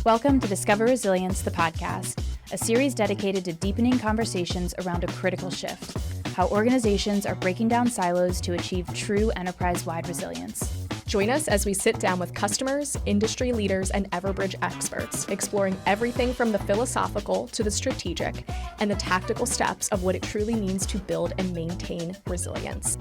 Welcome to Discover Resilience, the podcast, a series dedicated to deepening conversations around a critical shift, how organizations are breaking down silos to achieve true enterprise-wide resilience. Join us as we sit down with customers, industry leaders, and Everbridge experts, exploring everything from the philosophical to the strategic and the tactical steps of what it truly means to build and maintain resilience.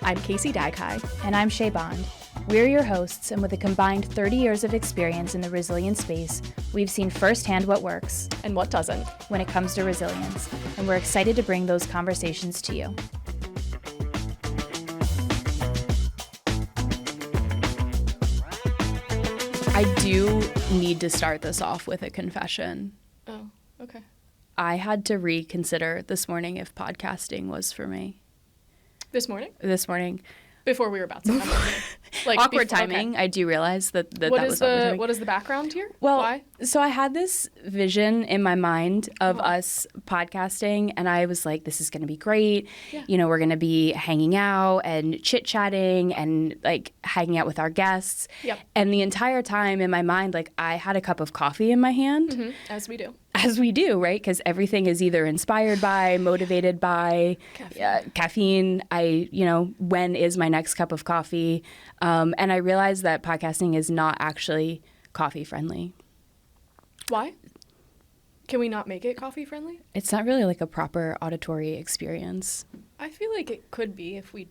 I'm Casey Daghai. And I'm Shay Bond. We're your hosts, and with a combined 30 years of experience in the resilience space, we've seen firsthand what works and what doesn't when it comes to resilience, and we're excited to bring those conversations to you. I do need to start this off with a confession. Oh, okay. I had to reconsider this morning if podcasting was for me. This morning? This morning. Before we were about to come in. Like awkward timing. Okay. I do realize that was awkward timing. What is the background here? Well, why? So I had this vision in my mind of us podcasting, and I was like, this is going to be great. Yeah. You know, we're going to be hanging out and chit-chatting and like hanging out with our guests. Yep. And the entire time in my mind, like I had a cup of coffee in my hand. Mm-hmm. As we do. As we do, right? Because everything is either inspired by, motivated by caffeine. When is my next cup of coffee? And I realized that podcasting is not actually coffee friendly. Why? Can we not make it coffee friendly? It's not really like a proper auditory experience. I feel like it could be if we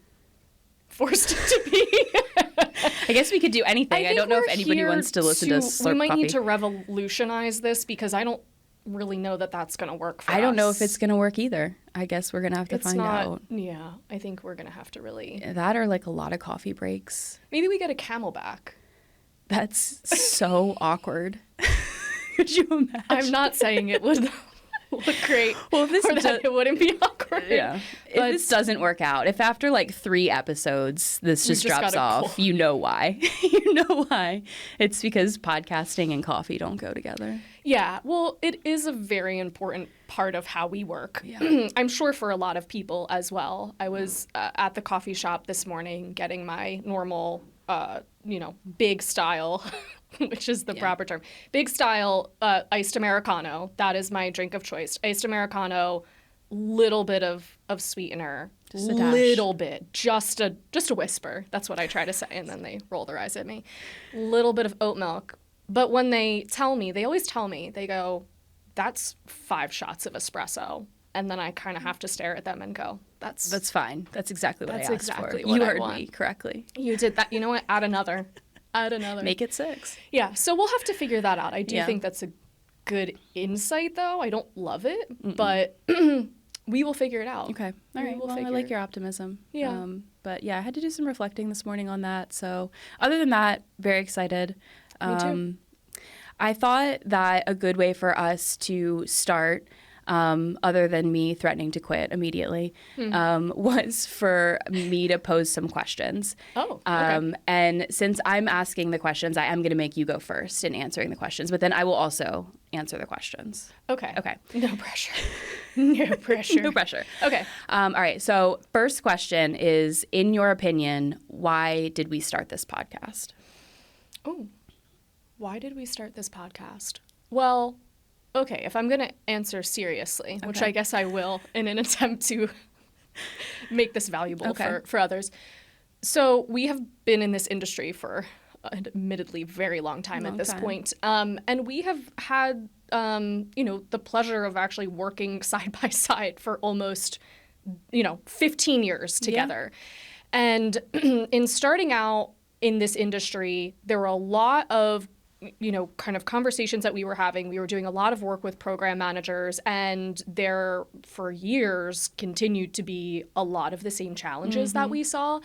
forced it to be. I guess we could do anything. I don't know if anybody wants to listen to slurp We might coffee. need to revolutionize this because I don't really know that that's going to work for us. I don't know if it's going to work either. I guess we're going to have to find out. Yeah, I think we're going to have to really... That or like a lot of coffee breaks. Maybe we get a Camelback. That's so awkward. Could you imagine? I'm not saying it would look great or that it wouldn't be awkward. Yeah. If this doesn't work out, if after like 3 episodes this just drops off, you know why. You know why. It's because podcasting and coffee don't go together. Yeah. Well, it is a very important part of how we work. Yeah. I'm sure for a lot of people as well. I was at the coffee shop this morning getting my normal, big style, which is the proper term, big style iced Americano. That is my drink of choice. Iced Americano, little bit of sweetener, little bit, just a whisper. That's what I try to say, and then they roll their eyes at me. Little bit of oat milk. But when they always tell me, they go, that's 5 shots of espresso. And then I kind of have to stare at them and go, that's fine. That's exactly what I asked exactly for. What you I heard want. me correctly. You did that. You know what? Add another. Make it 6. Yeah. So we'll have to figure that out. I do think that's a good insight, though. I don't love it, but we will figure it out. Okay. All right. Well, I like your optimism. Yeah. But yeah, I had to do some reflecting this morning on that. So other than that, very excited. Me too. I thought that a good way for us to start, other than me threatening to quit immediately, was for me to pose some questions. Oh, okay. And since I'm asking the questions, I am going to make you go first in answering the questions, but then I will also answer the questions. Okay. Okay. No pressure. No pressure. No pressure. Okay. All right. So first question is, in your opinion, why did we start this podcast? Oh, why did we start this podcast? Well, okay, if I'm going to answer seriously, which I guess I will in an attempt to make this valuable for others. So we have been in this industry for an admittedly very long time at this point. And we have had, the pleasure of actually working side by side for almost, 15 years together. Yeah. And in starting out in this industry, there were a lot of kind of conversations that we were having. We were doing a lot of work with program managers, and there for years continued to be a lot of the same challenges that we saw.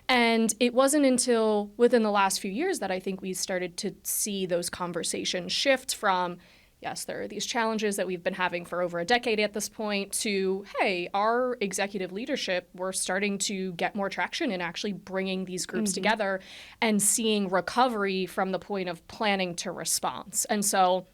And it wasn't until within the last few years that I think we started to see those conversations shift from, yes, there are these challenges that we've been having for over a decade at this point, to, hey, our executive leadership, we're starting to get more traction in actually bringing these groups together and seeing recovery from the point of planning to response. And so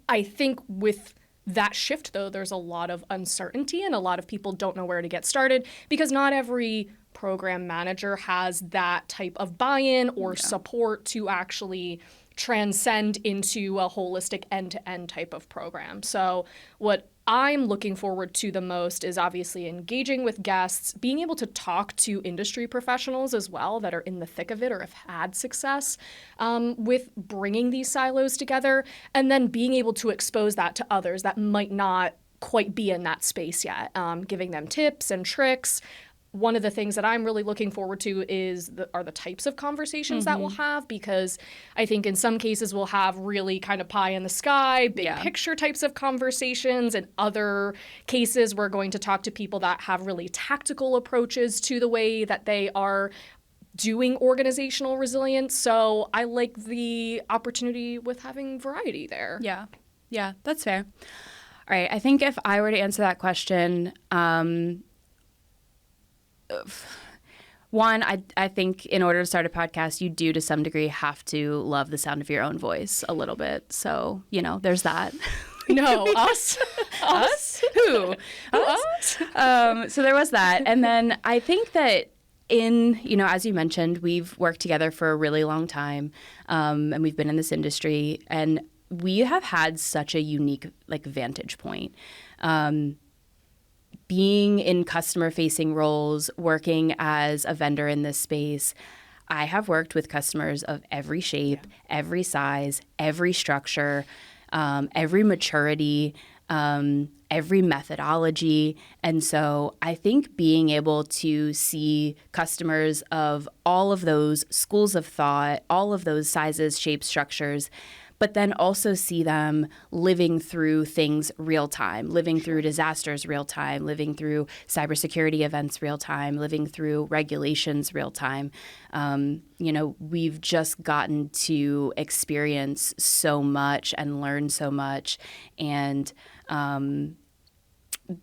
I think with that shift, though, there's a lot of uncertainty and a lot of people don't know where to get started because not every program manager has that type of buy-in or support to actually transcend into a holistic end-to-end type of program. So what I'm looking forward to the most is obviously engaging with guests, being able to talk to industry professionals as well that are in the thick of it or have had success with bringing these silos together, and then being able to expose that to others that might not quite be in that space yet, giving them tips and tricks. One of the things that I'm really looking forward to are the types of conversations that we'll have, because I think in some cases we'll have really kind of pie in the sky, big picture types of conversations. In other cases, we're going to talk to people that have really tactical approaches to the way that they are doing organizational resilience. So I like the opportunity with having variety there. Yeah, that's fair. All right, I think if I were to answer that question, one, I think in order to start a podcast, you do to some degree have to love the sound of your own voice a little bit. So, there's that. No, us? Us? Who? Us? So there was that. And then I think that as you mentioned, we've worked together for a really long time, and we've been in this industry, and we have had such a unique vantage point. Being in customer-facing roles, working as a vendor in this space, I have worked with customers of every shape, every size, every structure, every maturity, every methodology. And so I think being able to see customers of all of those schools of thought, all of those sizes, shapes, structures, but then also see them living through things real time, living through disasters real time, living through cybersecurity events real time, living through regulations real time. We've just gotten to experience so much and learn so much, and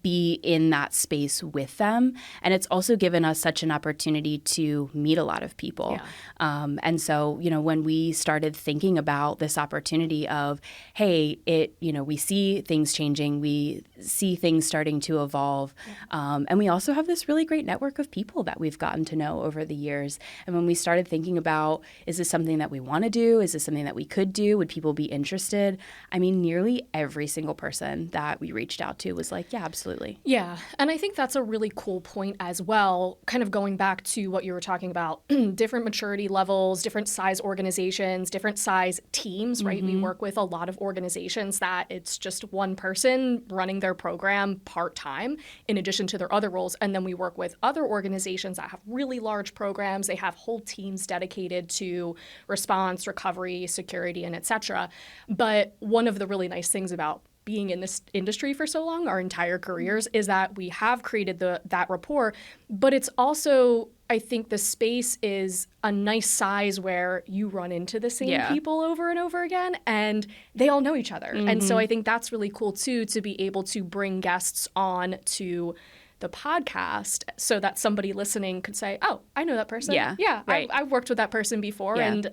be in that space with them. And it's also given us such an opportunity to meet a lot of people. And so, when we started thinking about this opportunity of, hey, we see things changing, we see things starting to evolve. And we also have this really great network of people that we've gotten to know over the years. And when we started thinking about, is this something that we want to do? Is this something that we could do? Would people be interested? I mean, nearly every single person that we reached out to was like, yeah, absolutely. Yeah. And I think that's a really cool point as well, kind of going back to what you were talking about, different maturity levels, different size organizations, different size teams, right? We work with a lot of organizations that it's just one person running their program part-time in addition to their other roles. And then we work with other organizations that have really large programs. They have whole teams dedicated to response, recovery, security, and et cetera. But one of the really nice things about being in this industry for so long, our entire careers, is that we have created that rapport, but it's also, I think the space is a nice size where you run into the same people over and over again, and they all know each other. And so I think that's really cool too, to be able to bring guests on to the podcast so that somebody listening could say, oh, I know that person. Right. I've worked with that person before. And,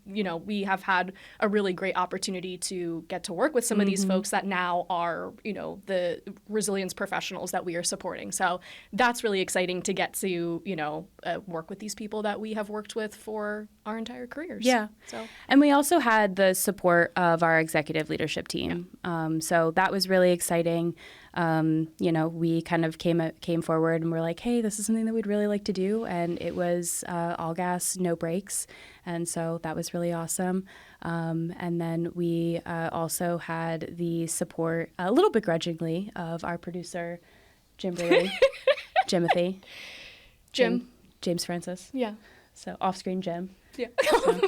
we have had a really great opportunity to get to work with some of these folks that now are, the resilience professionals that we are supporting. So that's really exciting to get to, work with these people that we have worked with for our entire careers. Yeah. So. And we also had the support of our executive leadership team. So that was really exciting. We kind of came forward and were like, hey, this is something that we'd really like to do. And it was all gas, no brakes. And so that was really awesome. And then we also had the support, a little begrudgingly, of our producer, Jim Braley, James Francis. Yeah. So off-screen Jim. Yeah. So.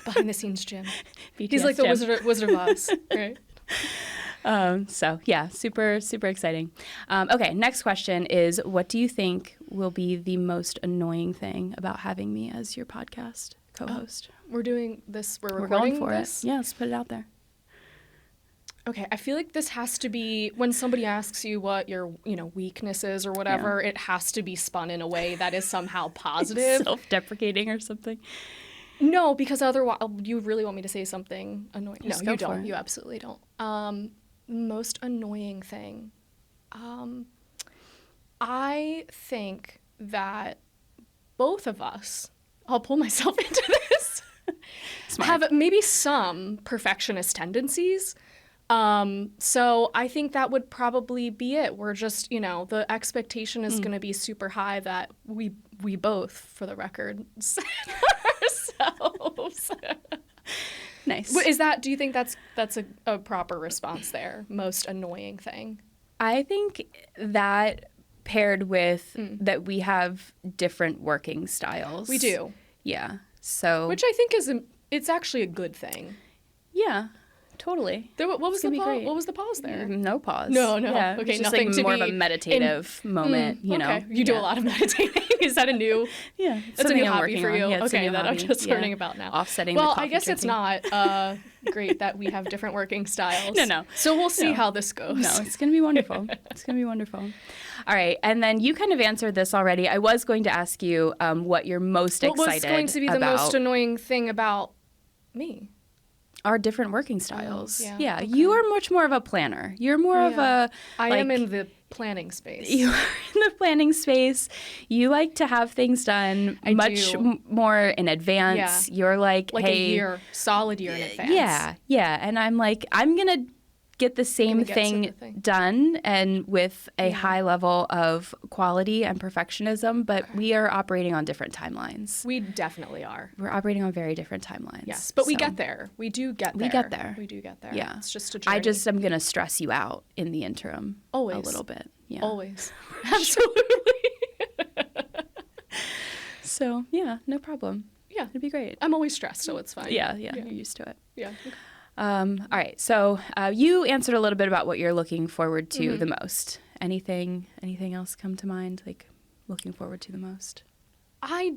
Behind the scenes Jim. BTS He's like the Jim. Wizard of Oz, right? So yeah, super, super exciting. Okay, next question is, what do you think will be the most annoying thing about having me as your podcast co-host? We're doing this, we're going recording for this? it. Yeah, let's put it out there. Okay, I feel like this has to be, when somebody asks you what your, weakness is or whatever, it has to be spun in a way that is somehow positive. Self-deprecating or something. No, because otherwise, you really want me to say something annoying? Just no, you go for don't. it. You absolutely don't. Most annoying thing. I think that both of us, I'll pull myself into this, Smart. have maybe some perfectionist tendencies. So I think that would probably be it. We're just, the expectation is going to be super high that we both, for the record, set ourselves. Nice. Do you think that's a proper response there? Most annoying thing? I think that paired with that we have different working styles. We do. Yeah. So. Which I think it's actually a good thing. Yeah. Totally. What was the pause? What was the pause there? No pause. No. Yeah, Okay, just nothing like to more be of a meditative moment. Okay. You do a lot of meditating. Is that a new? Yeah, that's a new hobby for you. Yeah, okay, that hobby. I'm just learning about now. Offsetting. Well, the coffee I guess drinking. it's not great that we have different working styles. No. So we'll see how this goes. No, it's gonna be wonderful. It's gonna be wonderful. All right, and then you kind of answered this already. I was going to ask you what you're most excited about. What was going to be the most annoying thing about me? Our different working styles. Yeah. Okay. You are much more of a planner. You're more of a. I am in the planning space. You are in the planning space. You like to have things done much more in advance. Yeah. You're like hey, solid year in advance. Yeah. And I'm like, I'm gonna get the same thing done and with a high level of quality and perfectionism, but we are operating on different timelines. We definitely are. We're operating on very different timelines. Yes, but we get there. We do get there. We do get there. Yeah. It's just a journey. I'm going to stress you out in the interim. Always. A little bit. Yeah. Always. Absolutely. So, yeah, no problem. Yeah. It'd be great. I'm always stressed, so it's fine. Yeah. You're used to it. Yeah. Okay. All right. So you answered a little bit about what you're looking forward to the most. Anything else come to mind, like looking forward to the most? I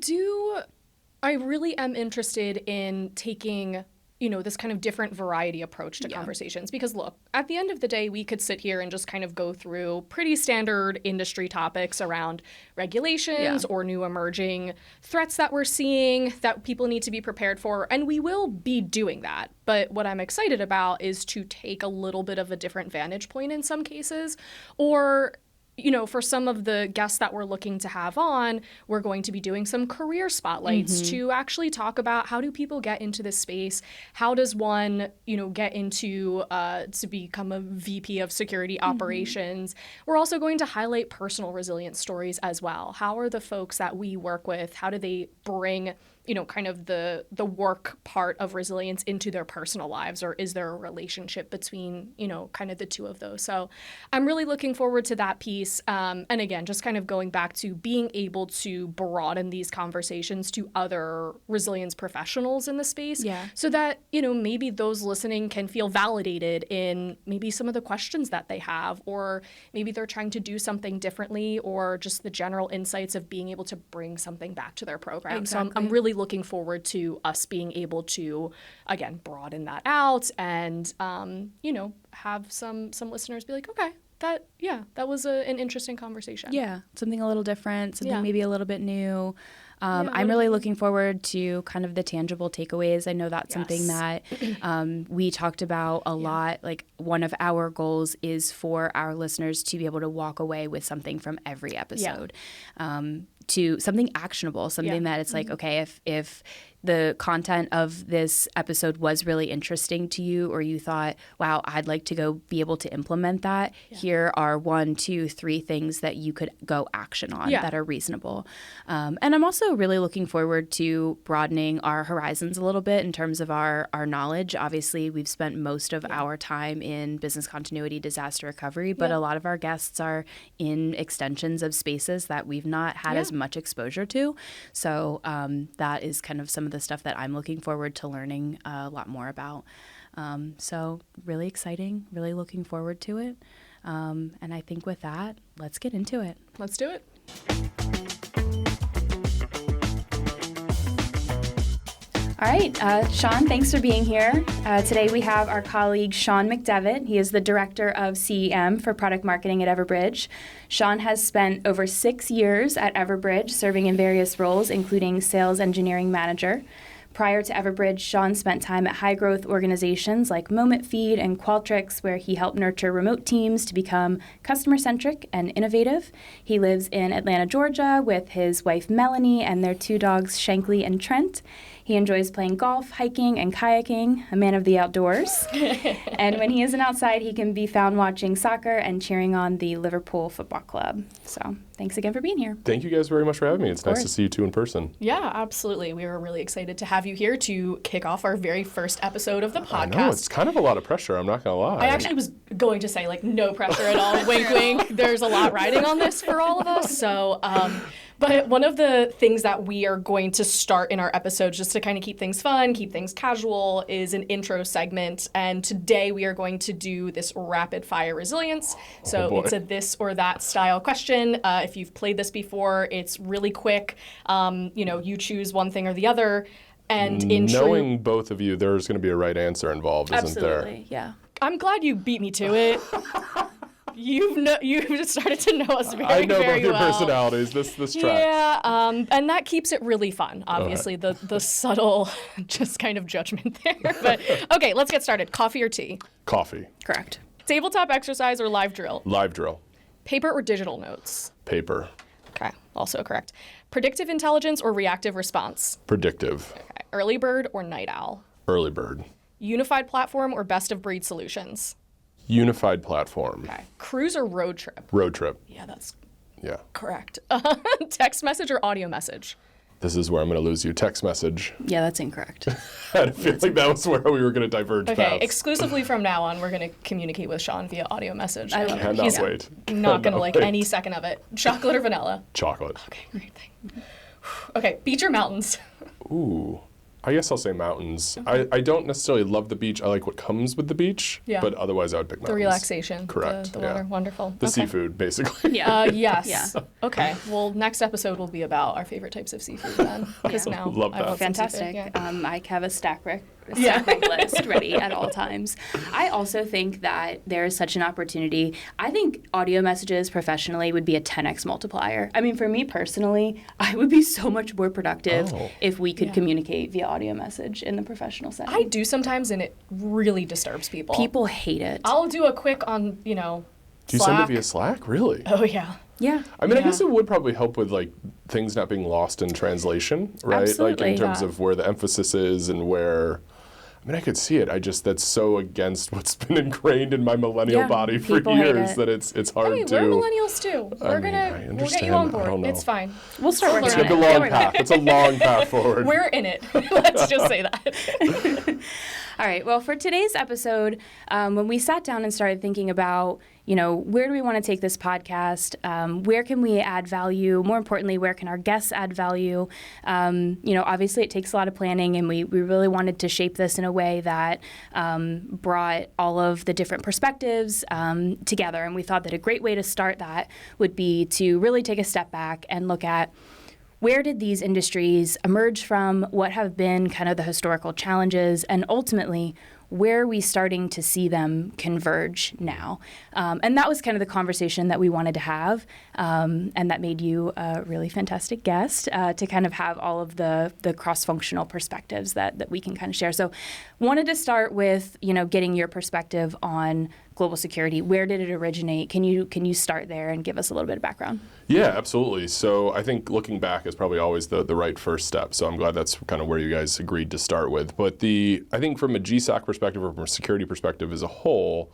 really am interested in taking, this kind of different variety approach to conversations. Because look, at the end of the day, we could sit here and just kind of go through pretty standard industry topics around regulations or new emerging threats that we're seeing that people need to be prepared for. And we will be doing that. But what I'm excited about is to take a little bit of a different vantage point in some cases, or for some of the guests that we're looking to have on, we're going to be doing some career spotlights to actually talk about how do people get into this space? How does one, get into to become a VP of security operations? We're also going to highlight personal resilience stories as well. How are the folks that we work with, how do they bring kind of the work part of resilience into their personal lives, or is there a relationship between, kind of the two of those? So I'm really looking forward to that piece. And again, just kind of going back to being able to broaden these conversations to other resilience professionals in the space so that, maybe those listening can feel validated in maybe some of the questions that they have, or maybe they're trying to do something differently, or just the general insights of being able to bring something back to their program. Exactly. So I'm really looking forward to us being able to, again, broaden that out and, have some listeners be like, okay, that was an interesting conversation. Yeah, something a little different, something maybe a little bit new. I'm really looking forward to kind of the tangible takeaways. I know that's something that we talked about a lot. Like one of our goals is for our listeners to be able to walk away with something from every episode. To something actionable, something that it's like, okay, if the content of this episode was really interesting to you, or you thought, wow, I'd like to go be able to implement that, here are 1, 2, 3 things that you could go action on that are reasonable. And I'm also really looking forward to broadening our horizons a little bit in terms of our knowledge. Obviously, we've spent most of our time in business continuity, disaster recovery, but a lot of our guests are in extensions of spaces that we've not had as much exposure to. So that is kind of some of the stuff that I'm looking forward to learning a lot more about. So really exciting, really looking forward to it. And I think with that, let's get into it. Let's do it. All right, Sean, thanks for being here. Today we have our colleague Sean McDevitt. He is the Director of CEM for Product Marketing at Everbridge. Sean has spent over 6 years at Everbridge, serving in various roles, including Sales Engineering Manager. Prior to Everbridge, Sean spent time at high-growth organizations like Moment Feed and Qualtrics, where he helped nurture remote teams to become customer-centric and innovative. He lives in Atlanta, Georgia, with his wife Melanie and their 2 dogs, Shankly and Trent. He enjoys playing golf, hiking, and kayaking, a man of the outdoors. And when he isn't outside, he can be found watching soccer and cheering on the Liverpool Football Club. So thanks again for being here. Thank you guys very much for having me. It's nice to see you two in person. Yeah, absolutely. We were really excited to have you here to kick off our very first episode of the podcast. I know, it's kind of a lot of pressure, I'm not going to lie. I actually was going to say, like, no pressure at all. Wink, wink. There's a lot riding on this for all of us. So, but one of the things that we are going to start in our episodes, just to kind of keep things fun, keep things casual, is an intro segment. And today we are going to do this rapid fire resilience. So it's a this or that style question. If you've played this before, it's really quick. You choose one thing or the other. And knowing both of you, there's going to be a right answer involved, isn't there? Absolutely, yeah. I'm glad you beat me to it. You've started to know us very, very well. I know both your personalities. This tracks. Yeah, and that keeps it really fun. Obviously, the subtle, just kind of judgment there. But okay, let's get started. Coffee or tea? Coffee. Correct. Tabletop exercise or live drill? Live drill. Paper or digital notes? Paper. Okay, also correct. Predictive intelligence or reactive response? Predictive. Okay. Early bird or night owl? Early bird. Unified platform or best of breed solutions? Unified platform. Okay. Cruise or road trip? Road trip. Yeah, that's Yeah. correct. Text message or audio message? This is where I'm going to lose you. Text message. Yeah, that's incorrect. I had a feeling that was where we were going to diverge Okay, paths. exclusively from now on, we're going to communicate with Sean via audio message. I love it. Cannot He's wait. not going to like wait. any second of it. Chocolate or vanilla? Chocolate. Okay, great thing. Okay, beach or mountains? Ooh. I guess I'll say mountains. I don't necessarily love the beach. I like what comes with the beach, Yeah. but otherwise I would pick mountains. The relaxation. Correct. The water. yeah. Wonderful. The Okay. seafood, basically. Yeah. Yes. Yeah. Okay. Well, next episode will be about our favorite types of seafood then. Because now Love I that. want some Fantastic. seafood, yeah. I have a stack Yeah. list ready at all times. I also think that there is such an opportunity. I think audio messages professionally would be a 10x multiplier. I mean, for me personally, I would be so much more productive if we could Yeah. communicate via audio message in the professional setting. I do sometimes, and it really disturbs people. People hate it. I'll do a quick on, Do you Slack. send it via Slack? Really? Oh, yeah. Yeah. I mean, I Yeah. guess it would probably help with like things not being lost in translation, right? Like Absolutely. in terms Yeah. of where the emphasis is and where. I mean, I could see it. That's so against what's been ingrained in my millennial Yeah, body for people hate years it. that it's hard Hey, to. we're millennials too. I We'll get understand. you on I board. don't know. It's fine. We'll start We'll working learn It's a on it. it. long Don't worry. path. It's a long path forward. We're in it. Let's just say that. All right. Well, for today's episode, when we sat down and started thinking about, where do we want to take this podcast? Where can we add value? More importantly, where can our guests add value? Obviously it takes a lot of planning, and we really wanted to shape this in a way that brought all of the different perspectives together. And we thought that a great way to start that would be to really take a step back and look at where did these industries emerge from? What have been kind of the historical challenges? And ultimately, where are we starting to see them converge now? And that was kind of the conversation that we wanted to have. And that made you a really fantastic guest to kind of have all of the cross-functional perspectives that we can kind of share. So wanted to start with, getting your perspective on global security. Where did it originate? Can you start there and give us a little bit of background? Yeah, absolutely. So I think looking back is probably always the right first step. So I'm glad that's kind of where you guys agreed to start with. But I think from a GSOC perspective or from a security perspective as a whole,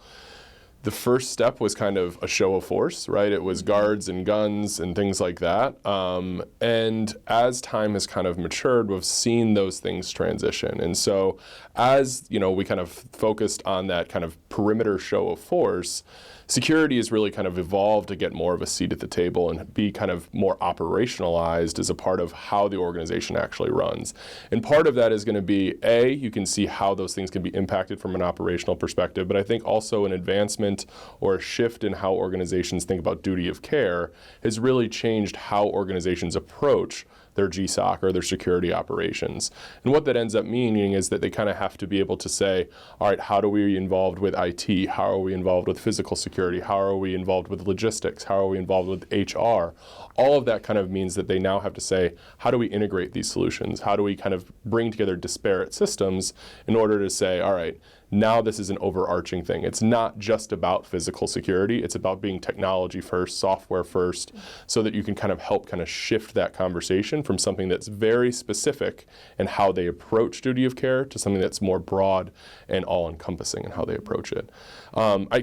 the first step was kind of a show of force, right? It was guards and guns and things like that. And as time has kind of matured, we've seen those things transition. And so as, we kind of focused on that kind of perimeter show of force, security has really kind of evolved to get more of a seat at the table and be kind of more operationalized as a part of how the organization actually runs. And part of that is going to be, you can see how those things can be impacted from an operational perspective, but I think also an advancement or a shift in how organizations think about duty of care has really changed how organizations approach their GSOC or their security operations. And what that ends up meaning is that they kind of have to be able to say, all right, how do we involved with IT? How are we involved with physical security? How are we involved with logistics? How are we involved with HR? All of that kind of means that they now have to say, how do we integrate these solutions? How do we kind of bring together disparate systems in order to say, all right, now this is an overarching thing. It's not just about physical security. It's about being technology first, software first, so that you can kind of help kind of shift that conversation from something that's very specific in how they approach duty of care to something that's more broad and all-encompassing in how they approach it.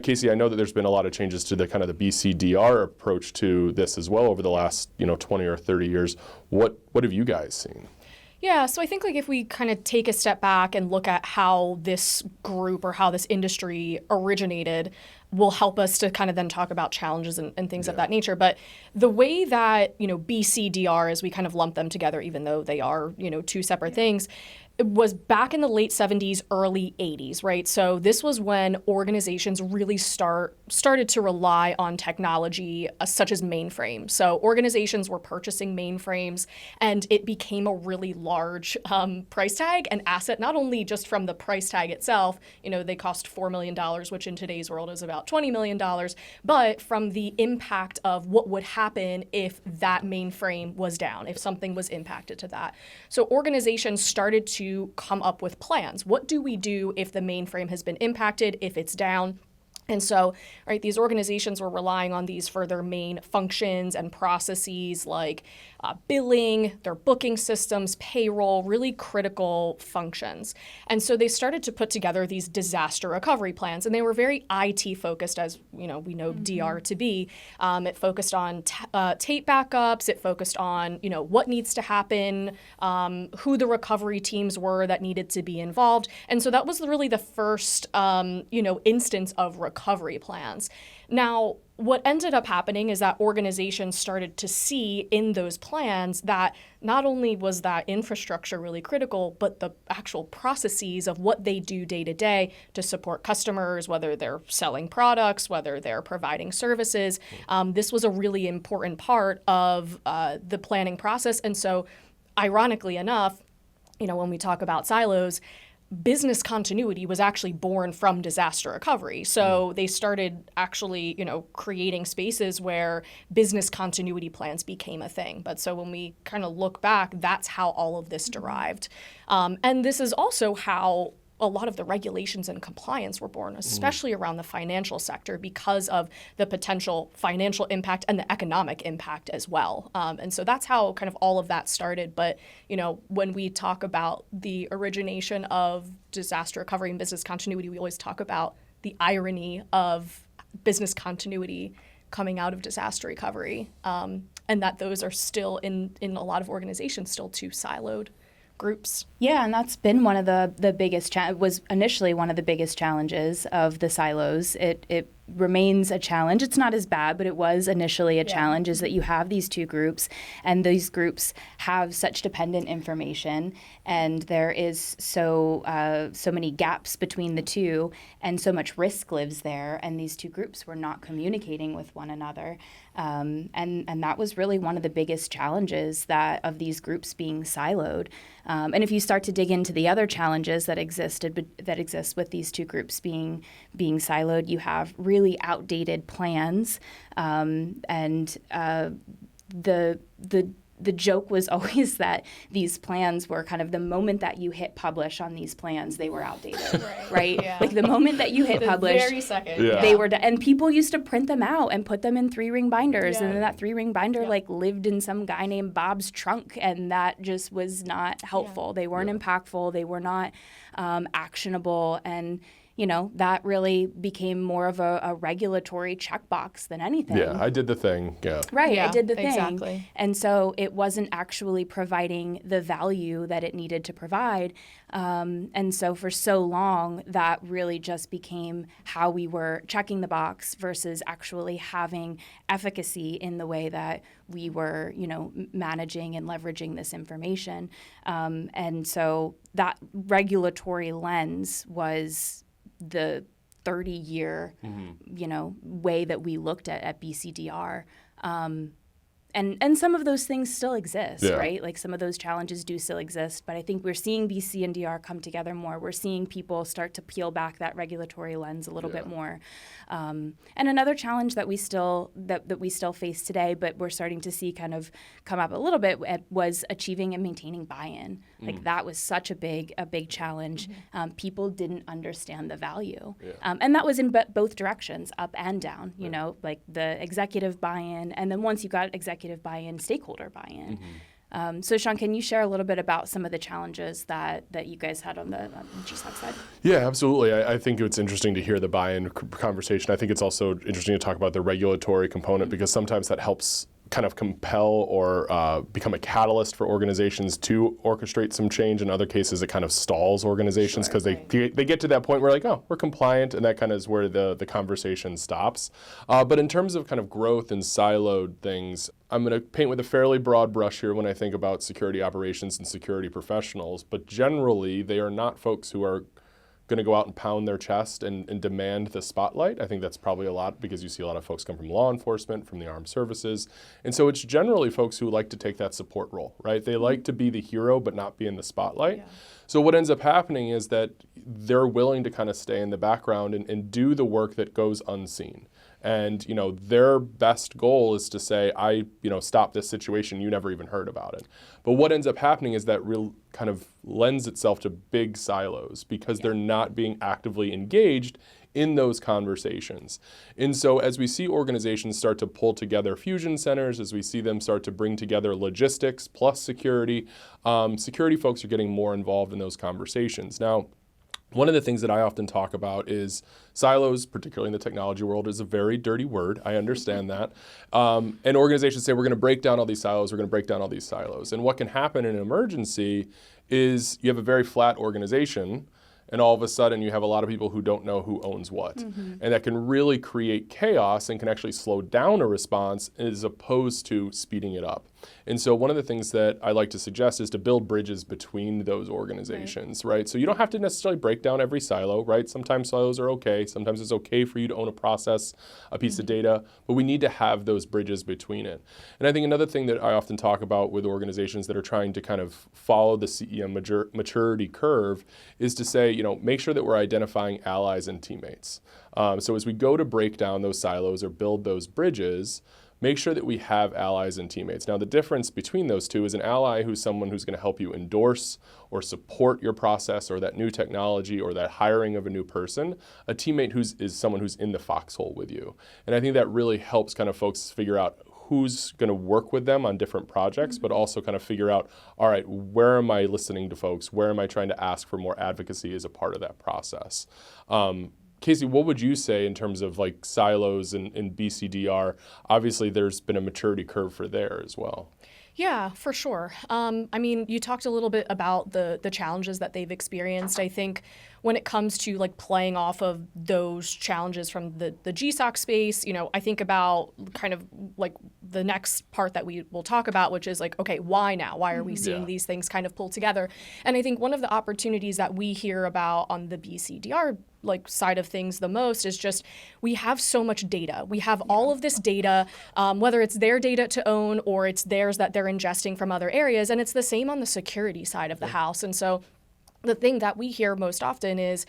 Casey, I know that there's been a lot of changes to the kind of the BCDR approach to this as well over the last 20 or 30 years. What have you guys seen? Yeah, so I think if we kind of take a step back and look at how this group or how this industry originated, will help us to kind of then talk about challenges and things of that nature. But the way that, BCDR, as we kind of lump them together, even though they are, two separate things, it was back in the late 70s, early 80s, right? So this was when organizations really started to rely on technology such as mainframes. So organizations were purchasing mainframes, and it became a really large price tag and asset, not only just from the price tag itself, they cost $4 million, which in today's world is about $20 million, but from the impact of what would happen if that mainframe was down, if something was impacted to that. So organizations started to come up with plans. What do we do if the mainframe has been impacted, if it's down? And so, right, these organizations were relying on these for their main functions and processes like billing, their booking systems, payroll, really critical functions. And so they started to put together these disaster recovery plans, and they were very IT focused, as we know DR to be. It focused on tape backups. It focused on what needs to happen, who the recovery teams were that needed to be involved. And so that was really the first instance of recovery plans. Now, what ended up happening is that organizations started to see in those plans that not only was that infrastructure really critical, but the actual processes of what they do day to day to support customers, whether they're selling products, whether they're providing services. This was a really important part of the planning process. And so, ironically enough, when we talk about silos, business continuity was actually born from disaster recovery. So they started actually, creating spaces where business continuity plans became a thing. But so when we kind of look back, that's how all of this derived. And this is also how a lot of the regulations and compliance were born, especially around the financial sector, because of the potential financial impact and the economic impact as well. And so that's how kind of all of that started. But, when we talk about the origination of disaster recovery and business continuity, we always talk about the irony of business continuity coming out of disaster recovery, and that those are still in a lot of organizations still too siloed groups. Yeah, and that's been one of the biggest was initially one of the biggest challenges of the silos. It remains a challenge. It's not as bad, but it was initially a challenge, is that you have these two groups, and these groups have such dependent information, and there is so many gaps between the two, and so much risk lives there, and these two groups were not communicating with one another. And that was really one of the biggest challenges of these groups being siloed. And if you start to dig into the other challenges that exist with these two groups being siloed, you have really outdated plans, and the joke was always that these plans were kind of the moment that you hit publish on these plans, they were outdated, right? Yeah. Like the moment that you hit publish, very second, they were and people used to print them out and put them in 3-ring binders, and then that 3-ring binder lived in some guy named Bob's trunk, and that just was not helpful. They weren't impactful. They were not actionable, and that really became more of a regulatory checkbox than anything. Yeah, I did the thing. Yeah. Right, I did the thing. Exactly. And so it wasn't actually providing the value that it needed to provide. And so for so long, that really just became how we were checking the box versus actually having efficacy in the way that we were, managing and leveraging this information. And so that regulatory lens was the 30-year, way that we looked at BCDR. And some of those things still exist, Yeah. right? Like some of those challenges do still exist, but I think we're seeing BC&DR come together more. We're seeing people start to peel back that regulatory lens a little bit more. And another challenge that we still face today, but we're starting to see kind of come up a little bit, was achieving and maintaining buy-in. Like that was such a big challenge. People didn't understand the value, and that was in both directions, up and down. You know, like the executive buy-in, and then once you got executive buy-in, stakeholder buy-in. So Sean, can you share a little bit about some of the challenges that you guys had on the GSOC side? Yeah, absolutely. I think it's interesting to hear the buy-in conversation. I think it's also interesting to talk about the regulatory component, because sometimes that helps kind of compel or become a catalyst for organizations to orchestrate some change. In other cases, it kind of stalls organizations because they get to that point where like, oh, we're compliant, and that kind of is where the conversation stops. But in terms of kind of growth and siloed things, I'm going to paint with a fairly broad brush here when I think about security operations and security professionals, but generally they are not folks who are going to go out and pound their chest and demand the spotlight. I think that's probably a lot because you see a lot of folks come from law enforcement, from the armed services. And so it's generally folks who like to take that support role, right? They like to be the hero but not be in the spotlight. Yeah. So what ends up happening is that they're willing to kind of stay in the background and do the work that goes unseen. And, you know, their best goal is to say, stop this situation, you never even heard about it. But what ends up happening is that real kind of lends itself to big silos because they're not being actively engaged in those conversations. And so as we see organizations start to pull together fusion centers, as we see them start to bring together logistics plus security, security folks are getting more involved in those conversations. Now, one of the things that I often talk about is silos, particularly in the technology world, is a very dirty word. I understand that. And organizations say, we're going to break down all these silos, we're going to break down all these silos. And what can happen in an emergency is you have a very flat organization, and all of a sudden you have a lot of people who don't know who owns what. And that can really create chaos and can actually slow down a response as opposed to speeding it up. And so one of the things that I like to suggest is to build bridges between those organizations, right? So you don't have to necessarily break down every silo, right? Sometimes silos are okay. Sometimes it's okay for you to own a process, a piece of data, but we need to have those bridges between it. And I think another thing that I often talk about with organizations that are trying to kind of follow the CEM maturity curve is to say, make sure that we're identifying allies and teammates. So as we go to break down those silos or build those bridges, make sure that we have allies and teammates. Now, the difference between those two is an ally who's someone who's going to help you endorse or support your process or that new technology or that hiring of a new person. A teammate is someone who's in the foxhole with you. And I think that really helps kind of folks figure out who's going to work with them on different projects, but also kind of figure out, all right, where am I listening to folks? Where am I trying to ask for more advocacy as a part of that process? Casey, what would you say in terms of like silos and BCDR? Obviously, there's been a maturity curve for there as well. Yeah, for sure. You talked a little bit about the challenges that they've experienced. I think when it comes to like playing off of those challenges from the GSOC space, I think about kind of like the next part that we will talk about, which is like, okay, why now? Why are we seeing these things kind of pull together? And I think one of the opportunities that we hear about on the BCDR side of things the most is just we have so much data. We have all of this data, whether it's their data to own or it's theirs that they're ingesting from other areas. And it's the same on the security side of the house. And so the thing that we hear most often is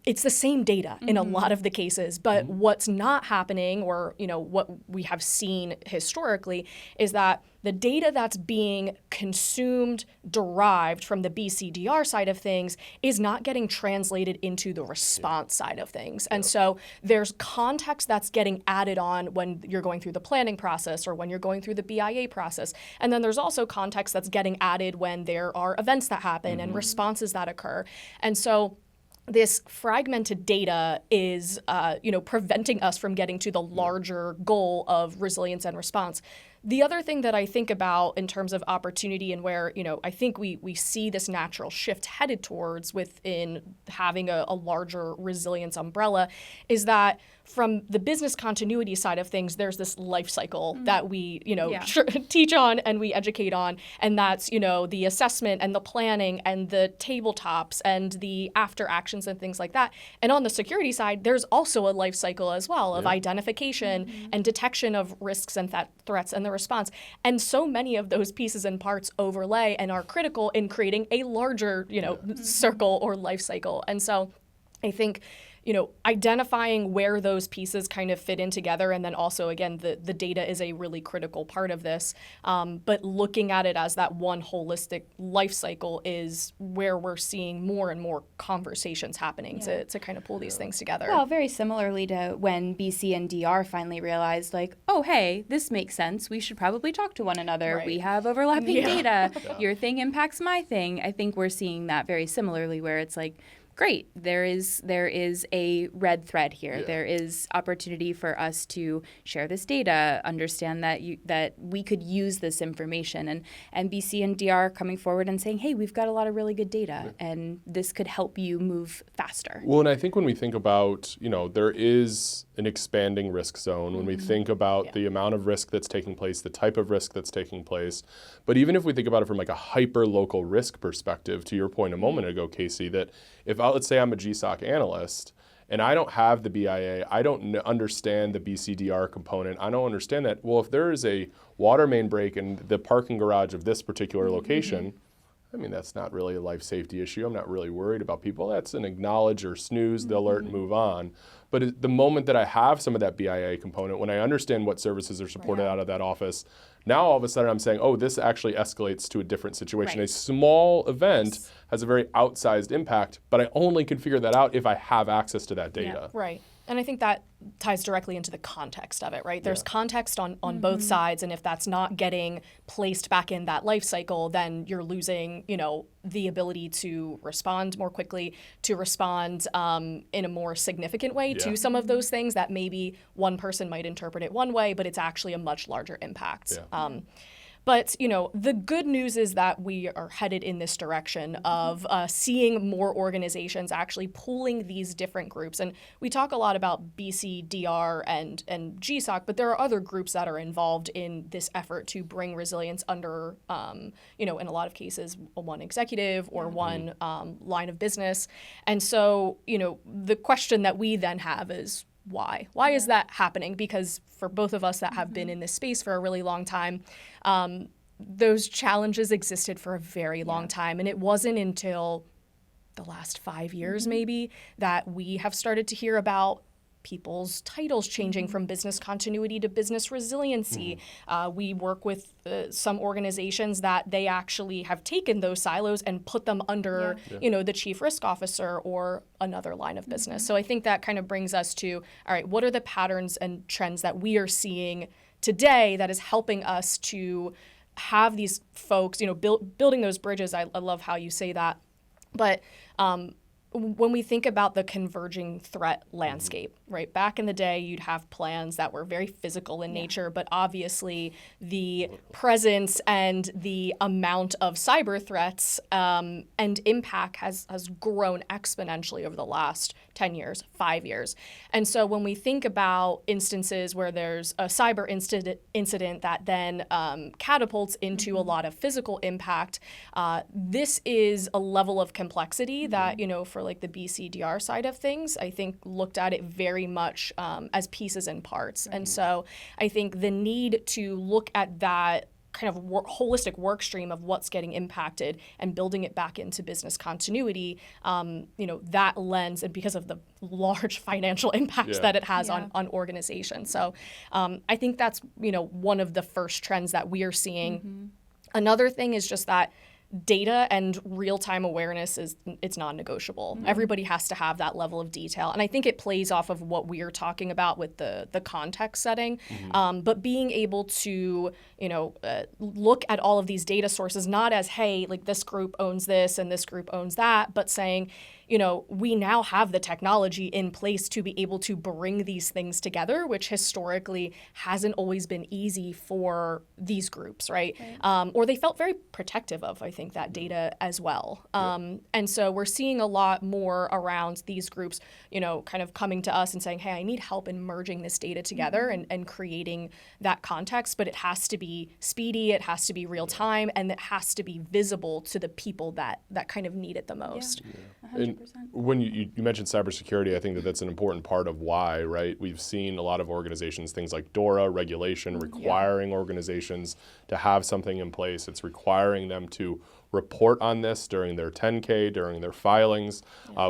it's the same data in a lot of the cases, but what's not happening or, what we have seen historically is that the data that's being consumed, derived from the BCDR side of things is not getting translated into the response side of things. And so there's context that's getting added on when you're going through the planning process or when you're going through the BIA process. And then there's also context that's getting added when there are events that happen and responses that occur. And so this fragmented data is, preventing us from getting to the larger goal of resilience and response. The other thing that I think about in terms of opportunity and where, I think we see this natural shift headed towards within having a larger resilience umbrella is that from the business continuity side of things, there's this life cycle that we, teach on and we educate on. And that's, the assessment and the planning and the tabletops and the after actions and things like that. And on the security side, there's also a life cycle as well of identification and detection of risks and threats and the the response. And so many of those pieces and parts overlay and are critical in creating a larger, circle or life cycle. And so I think, identifying where those pieces kind of fit in together, and then also, again, the data is a really critical part of this, but looking at it as that one holistic life cycle is where we're seeing more and more conversations happening to kind of pull these things together. Well, very similarly to when BC and DR finally realized, like, oh, hey, this makes sense. We should probably talk to one another. Right. We have overlapping data. Your thing impacts my thing. I think we're seeing that very similarly, where it's like, great, there is a red thread here. Yeah. There is opportunity for us to share this data, understand that we could use this information, and BC and DR coming forward and saying, hey, we've got a lot of really good data, and this could help you move faster. Well, and I think when we think about, there is an expanding risk zone, when we think about the amount of risk that's taking place, the type of risk that's taking place, but even if we think about it from like a hyper-local risk perspective, to your point a moment ago, Casey, that if let's say I'm a GSOC analyst and I don't have the BIA, I don't understand the BCDR component, I don't understand that. Well, if there is a water main break in the parking garage of this particular location, I mean, that's not really a life safety issue. I'm not really worried about people. That's an acknowledge or snooze the alert and move on. But the moment that I have some of that BIA component, when I understand what services are supported out of that office, now all of a sudden I'm saying, oh, this actually escalates to a different situation. Right. A small event has a very outsized impact, but I only can figure that out if I have access to that data. Right. And I think that ties directly into the context of it, right? There's context on both sides, and if that's not getting placed back in that life cycle, then you're losing, the ability to respond more quickly, to respond in a more significant way to some of those things that maybe one person might interpret it one way, but it's actually a much larger impact. Yeah. But, the good news is that we are headed in this direction of seeing more organizations actually pooling these different groups. And we talk a lot about BCDR and GSOC, but there are other groups that are involved in this effort to bring resilience under, in a lot of cases, one executive or one line of business. And so, the question that we then have is, why? Why is that happening? Because for both of us that have been in this space for a really long time, those challenges existed for a very long time. And it wasn't until the last 5 years, maybe, that we have started to hear about people's titles changing from business continuity to business resiliency. We work with some organizations that they actually have taken those silos and put them under, the chief risk officer or another line of business. So I think that kind of brings us to, all right, what are the patterns and trends that we are seeing today that is helping us to have these folks, building those bridges. I love how you say that. But when we think about the converging threat landscape, right? Back in the day, you'd have plans that were very physical in nature, but obviously the presence and the amount of cyber threats and impact has grown exponentially over the last 10 years, 5 years. And so when we think about instances where there's a cyber incident that then catapults into a lot of physical impact, this is a level of complexity that, for like the BCDR side of things, I think looked at it very much as pieces and parts. And so I think the need to look at that kind of holistic work stream of what's getting impacted and building it back into business continuity, that lens, and because of the large financial impacts that it has on organizations. So I think that's, one of the first trends that we are seeing. Another thing is just that data and real-time awareness it's non-negotiable. Everybody has to have that level of detail. And I think it plays off of what we are talking about with the context setting. But being able to, look at all of these data sources, not as, hey, like this group owns this and this group owns that, but saying, we now have the technology in place to be able to bring these things together, which historically hasn't always been easy for these groups, right? Or they felt very protective of, I think, that data as well. And so we're seeing a lot more around these groups, kind of coming to us and saying, hey, I need help in merging this data together and creating that context, but it has to be speedy, it has to be real time, and it has to be visible to the people that kind of need it the most. 100%. When you mentioned cybersecurity, I think that's an important part of why, right? We've seen a lot of organizations, things like DORA, regulation, requiring organizations to have something in place. It's requiring them to report on this during their 10K, during their filings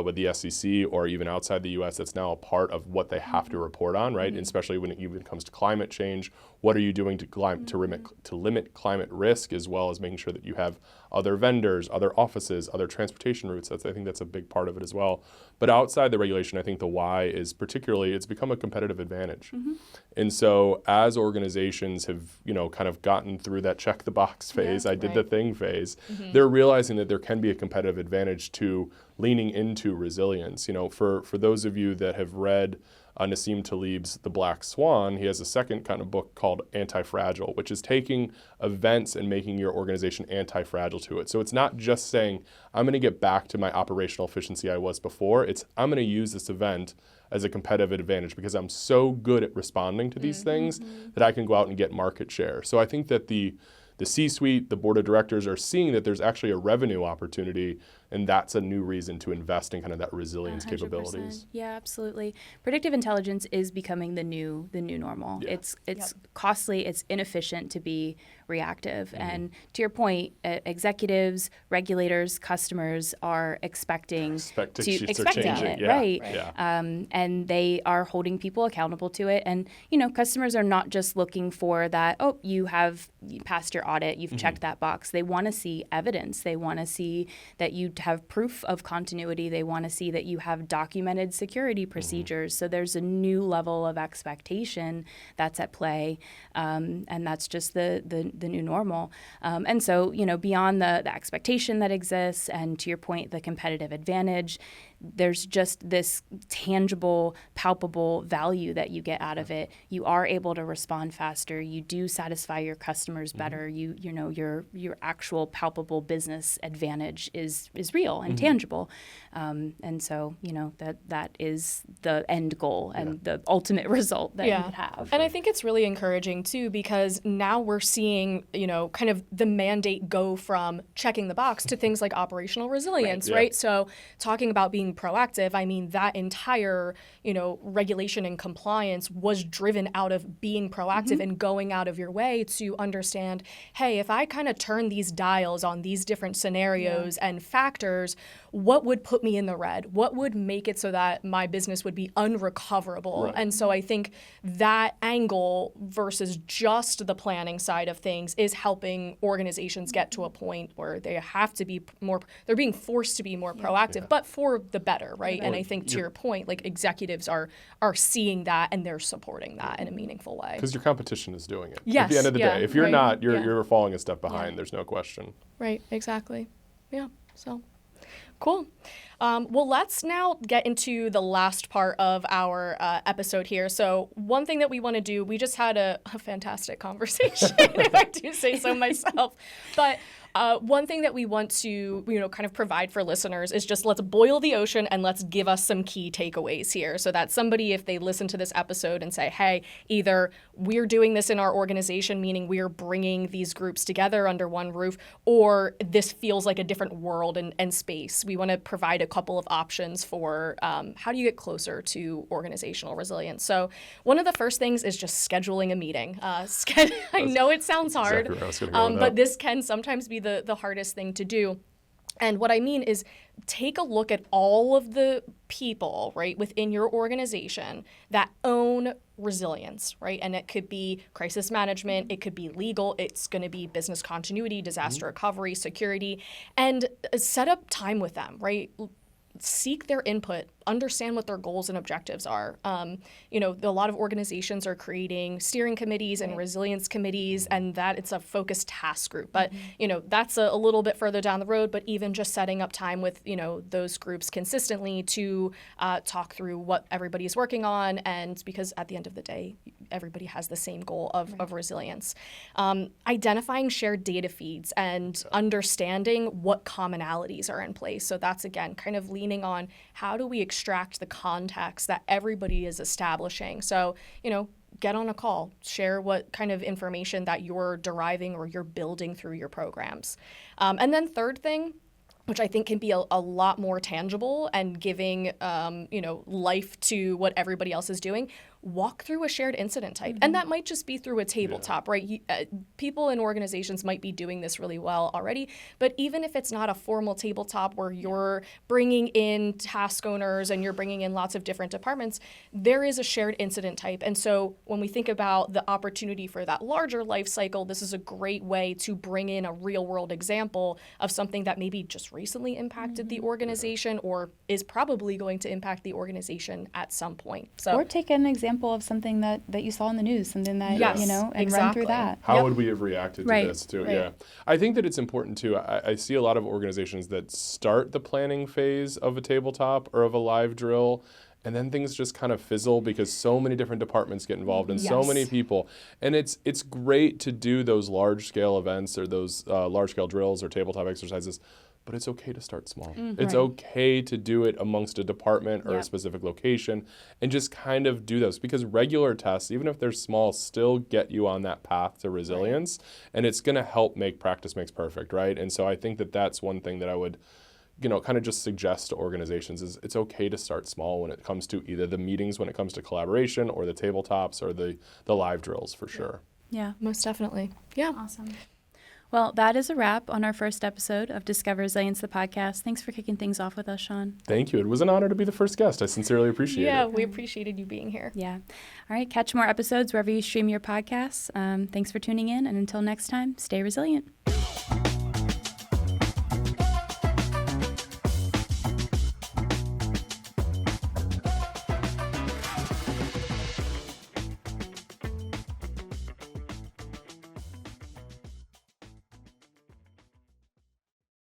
with the SEC, or even outside the US. That's now a part of what they have to report on, right? And especially when it even comes to climate change. What are you doing to limit climate risk, as well as making sure that you have other vendors, other offices, other transportation routes? I think that's a big part of it as well. But outside the regulation, I think the why is particularly, it's become a competitive advantage. And so as organizations have, kind of gotten through that check the box phase, I did the thing phase, they're realizing that there can be a competitive advantage to leaning into resilience. For those of you that have read Nassim Taleb's The Black Swan, he has a second kind of book called Anti-Fragile, which is taking events and making your organization anti-fragile to it. So it's not just saying, I'm going to get back to my operational efficiency I was before. It's, I'm going to use this event as a competitive advantage because I'm so good at responding to these things that I can go out and get market share. So I think that the C-suite, the board of directors are seeing that there's actually a revenue opportunity, and that's a new reason to invest in kind of that resilience 100%. capabilities. Yeah, absolutely. Predictive intelligence is becoming the new normal. Yeah. It's costly, it's inefficient to be reactive. And to your point, executives, regulators, customers are expecting it, right? And they are holding people accountable to it. And customers are not just looking for that. Oh, you passed your audit, you've checked that box. They want to see evidence. They want to see that you have proof of continuity. They want to see that you have documented security procedures. So there's a new level of expectation that's at play, and that's just the new normal. And so, beyond the expectation that exists, and to your point, the competitive advantage, there's just this tangible, palpable value that you get out of it. You are able to respond faster. You do satisfy your customers better. Your actual palpable business advantage is real and tangible. And so, that is the end goal and the ultimate result that you would have. And I think it's really encouraging too, because now we're seeing, kind of the mandate go from checking the box to things like operational resilience, right? So talking about being proactive, I mean, that entire, regulation and compliance was driven out of being proactive and going out of your way to understand, hey, if I kind of turn these dials on these different scenarios and factors, what would put me in the red? What would make it so that my business would be unrecoverable? Right. And so I think that angle versus just the planning side of things is helping organizations get to a point where they have to be they're being forced to be more proactive, but for the better, right? And I think to your point, like executives are seeing that and they're supporting that in a meaningful way. Because your competition is doing it. Yes. At the end of the day, if you're not, you're falling a step behind. There's no question. Right, exactly. Yeah, so cool. Well, let's now get into the last part of our episode here. So one thing that we want to do, we just had a fantastic conversation, if I do say so myself. But one thing that we want to, kind of provide for listeners is just let's boil the ocean and let's give us some key takeaways here so that somebody, if they listen to this episode and say, hey, either we're doing this in our organization, meaning we're bringing these groups together under one roof, or this feels like a different world and space. We want to provide a couple of options for how do you get closer to organizational resilience. So one of the first things is just scheduling a meeting. I know it sounds hard, but this can sometimes be the hardest thing to do. And what I mean is take a look at all of the people, right, within your organization that own resilience, right? And it could be crisis management, it could be legal, it's going to be business continuity, disaster recovery, security, and set up time with them, right? Seek their input, understand what their goals and objectives are. A lot of organizations are creating steering committees and resilience committees, and that it's a focused task group. But, that's a little bit further down the road, but even just setting up time with, those groups consistently to talk through what everybody's working on. And because at the end of the day, everybody has the same goal of resilience. Identifying shared data feeds and understanding what commonalities are in place. So that's, again, kind of leaning on how do we extract the context that everybody is establishing. So, get on a call, share what kind of information that you're deriving or you're building through your programs. And then third thing, which I think can be a lot more tangible and giving, life to what everybody else is doing, walk through a shared incident type. And that might just be through a tabletop, right? People in organizations might be doing this really well already, but even if it's not a formal tabletop where you're bringing in task owners and you're bringing in lots of different departments, there is a shared incident type. And so when we think about the opportunity for that larger life cycle, this is a great way to bring in a real world example of something that maybe just recently impacted the organization or is probably going to impact the organization at some point. So, or take an example of something that you saw in the news, something that, and run through that. How would we have reacted to this too? Right. Yeah. I think that it's important too. I see a lot of organizations that start the planning phase of a tabletop or of a live drill, and then things just kind of fizzle because so many different departments get involved and so many people. And it's great to do those large scale events or those large scale drills or tabletop exercises, but it's okay to start small. It's okay to do it amongst a department or a specific location and just kind of do those, because regular tests, even if they're small, still get you on that path to resilience, and it's going to help make practice makes perfect, right? And so I think that that's one thing that I would kind of just suggest to organizations is it's okay to start small when it comes to either the meetings, when it comes to collaboration, or the tabletops or the live drills for sure. Yeah, most definitely. Yeah. Awesome. Well, that is a wrap on our first episode of Discover Resilience, the podcast. Thanks for kicking things off with us, Sean. Thank you. It was an honor to be the first guest. I sincerely appreciate it. Yeah, we appreciated you being here. Yeah. All right. Catch more episodes wherever you stream your podcasts. Thanks for tuning in. And until next time, stay resilient.